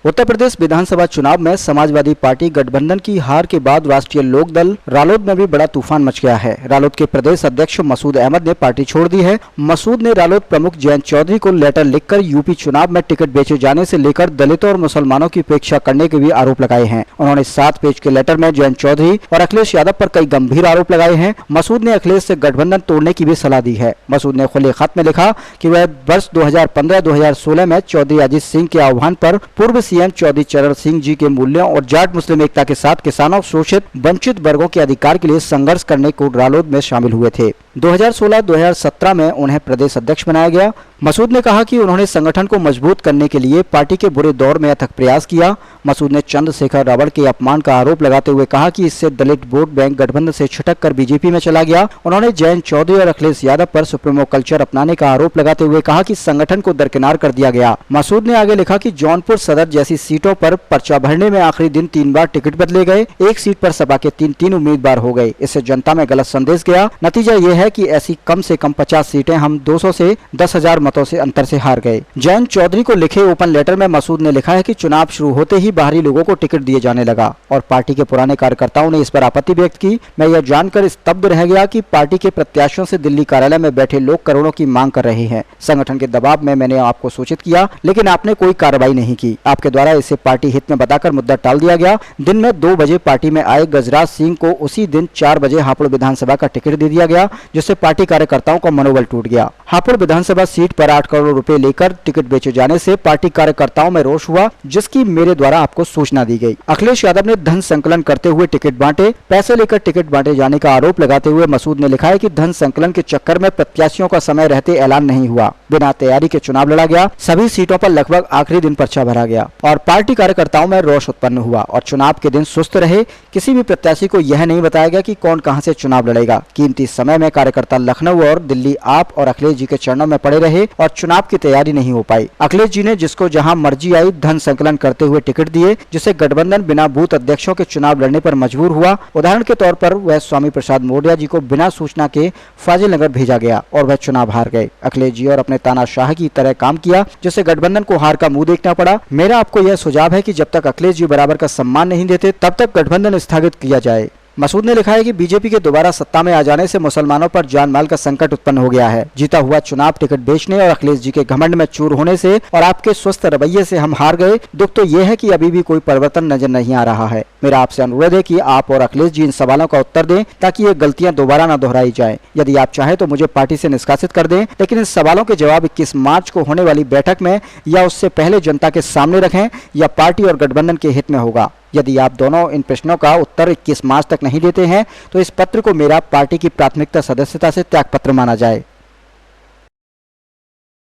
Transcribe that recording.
उत्तर प्रदेश विधानसभा चुनाव में समाजवादी पार्टी गठबंधन की हार के बाद राष्ट्रीय लोक दल रालोद में भी बड़ा तूफान मच गया है। रालोद के प्रदेश अध्यक्ष मसूद अहमद ने पार्टी छोड़ दी है। मसूद ने रालोद प्रमुख जयंत चौधरी को लेटर लिखकर यूपी चुनाव में टिकट बेचे जाने से लेकर दलितों और मुसलमानों की उपेक्षा करने के भी आरोप लगाए हैं। उन्होंने 7 पेज के लेटर में जयंत चौधरी और अखिलेश यादव पर कई गंभीर आरोप लगाए हैं। मसूद ने अखिलेश से गठबंधन तोड़ने की भी सलाह दी है। मसूद ने खुले खत में लिखा कि वह वर्ष 2015-2016 में चौधरी अजीत सिंह के आह्वान पर पूर्व सीएम चौधरी चरण सिंह जी के मूल्यों और जाट मुस्लिम एकता के साथ किसानों, शोषित वंचित वर्गों के अधिकार के लिए संघर्ष करने को रालोद में शामिल हुए थे। 2016-2017 में उन्हें प्रदेश अध्यक्ष बनाया गया। मसूद ने कहा कि उन्होंने संगठन को मजबूत करने के लिए पार्टी के बुरे दौर में अथक प्रयास किया। मसूद ने चंद्रशेखर रावल के अपमान का आरोप लगाते हुए कहा कि इससे दलित वोट बैंक गठबंधन से छिटक कर बीजेपी में चला गया। उन्होंने जयंत चौधरी और अखिलेश यादव पर सुप्रीमो कल्चर अपनाने का आरोप लगाते हुए कहा कि संगठन को दरकिनार कर दिया गया। मसूद ने आगे लिखा कि जौनपुर सदर जैसी सीटों पर पर्चा भरने में आखिरी दिन 3 बार टिकट बदले गए। एक सीट पर सपा के 3 उम्मीदवार हो गए। इससे जनता में गलत संदेश गया। नतीजा ये है कि ऐसी कम से कम 50 सीटें हम 200 से 10,000 मतों से अंतर से हार गए। जयंत चौधरी को लिखे ओपन लेटर में मसूद ने लिखा है कि चुनाव शुरू होते ही बाहरी लोगों को टिकट दिए जाने लगा और पार्टी के पुराने कार्यकर्ताओं ने इस पर आपत्ति व्यक्त की। मैं यह जानकर स्तब्ध रह गया कि पार्टी के प्रत्याशियों से दिल्ली कार्यालय में बैठे लोग करोड़ों की मांग कर रहे हैं। संगठन के दबाव में मैंने आपको सूचित किया, लेकिन आपने कोई कार्रवाई नहीं की। आपके द्वारा इसे पार्टी हित में बताकर मुद्दा टाल दिया गया। दिन में 2 बजे पार्टी में आए गजराज सिंह को उसी दिन 4 बजे हापुड़ विधानसभा का टिकट दे दिया गया, जिससे पार्टी कार्यकर्ताओं का मनोबल टूट गया। हापुड़ विधानसभा सीट पर 8 करोड़ रुपए लेकर टिकट बेचे जाने से पार्टी कार्यकर्ताओं में रोष हुआ, जिसकी मेरे द्वारा आपको सूचना दी गई। अखिलेश यादव ने धन संकलन करते हुए टिकट बांटे। पैसे लेकर टिकट बांटे जाने का आरोप लगाते हुए मसूद ने लिखा है कि धन संकलन के चक्कर में प्रत्याशियों का समय रहते ऐलान नहीं हुआ, बिना तैयारी के चुनाव लड़ा गया। सभी सीटों पर लगभग आखिरी दिन पर्चा भरा गया और पार्टी कार्यकर्ताओं में रोष उत्पन्न हुआ और चुनाव के दिन सुस्त रहे। किसी भी प्रत्याशी को यह नहीं बताया गया कि कौन कहां से चुनाव लड़ेगा। कीमती समय में कार्यकर्ता लखनऊ और दिल्ली आप और अखिलेश जी के चरणों में पड़े रहे और चुनाव की तैयारी नहीं हो पाई। अखिलेश जी ने जिसको जहां मर्जी आई धन संकलन करते हुए टिकट दिए, जिससे गठबंधन बिना बूथ अध्यक्षों के चुनाव लड़ने पर मजबूर हुआ। उदाहरण के तौर पर वह स्वामी प्रसाद मौर्य जी को बिना सूचना के फाजिल नगर भेजा गया और वह चुनाव हार गए। अखिलेश जी और अपने तानाशाह की तरह काम किया, जिससे गठबंधन को हार का मुंह देखना पड़ा। मेरा आपको यह सुझाव है कि जब तक अखिलेश जी बराबर का सम्मान नहीं देते, तब तक गठबंधन स्थगित किया जाए। मसूद ने लिखा है कि बीजेपी के दोबारा सत्ता में आ जाने से मुसलमानों पर जान माल का संकट उत्पन्न हो गया है। जीता हुआ चुनाव टिकट बेचने और अखिलेश जी के घमंड में चूर होने से और आपके स्वस्थ रवैये से हम हार गए। दुख तो यह है कि अभी भी कोई परिवर्तन नजर नहीं आ रहा है। मेरा आपसे अनुरोध है कि आप और अखिलेश जी इन सवालों का उत्तर दें, ताकि ये गलतियां दोबारा न दोहराई जाए। यदि आप चाहें तो मुझे पार्टी से निष्कासित कर दें, लेकिन इन सवालों के जवाब 21 मार्च को होने वाली बैठक में या उससे पहले जनता के सामने रखें, या पार्टी और गठबंधन के हित में होगा। यदि आप दोनों इन प्रश्नों का उत्तर 21 मार्च तक नहीं देते हैं, तो इस पत्र को मेरा पार्टी की प्राथमिकता सदस्यता से त्याग पत्र माना जाए।